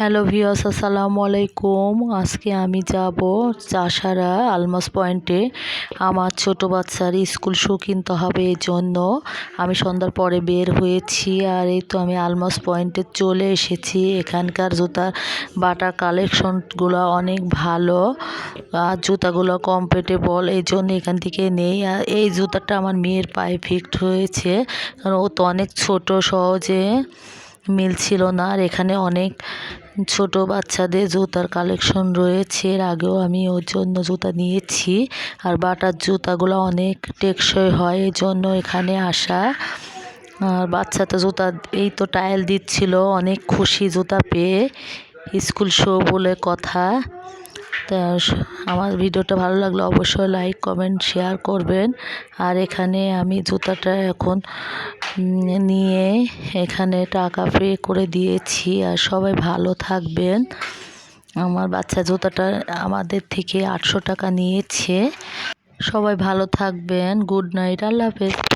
Hello viewers, আসসালামু আলাইকুম। আজকে আমি যাব চাষারা আলমাস পয়েন্টে। আমার ছোট বাচ্চার স্কুল শু কিনতে হবে, এই জন্য আমি সন্ধ্যার পরে বের হয়েছি। আর এই তো আমি আলমাস পয়েন্টে চলে এসেছি। এখানকার জুতার বাটার কালেকশনগুলো অনেক ভালো আর জুতাগুলো কমফোর্টেবল, এই জন্য এখান থেকে নেই। আর এই জুতাটা আমার মেয়ের পায়ে ফিট হয়েছে, কারণ ও তো অনেক ছোট, সহজে মিলছিল না। আর এখানে অনেক ছোট বাচ্চাদের জুতার কালেকশন রয়েছে। এর আগেও আমি ওর জন্য জুতা নিয়েছি। আর বাটার জুতাগুলো অনেক টেকসই হয়, এই জন্য এখানে আসা। আর বাচ্চা তো জুতা এই তো ট্রায়াল দিচ্ছিল, অনেক খুশি জুতা পেয়ে। স্কুল শু বলে কথা। তা আমার ভিডিওটা ভালো লাগলে অবশ্যই লাইক, কমেন্ট, শেয়ার করবেন। আর এখানে আমি জুতাটা এখন নিয়ে এখানে টাকা পে করে দিয়েছি। আর সবাই ভালো থাকবেন। আমার বাচ্চা জুতাটা আমাদের থেকে 800 টাকা নিয়েছে। সবাই ভালো থাকবেন। গুড নাইট, আল্লাহ হাফেজ।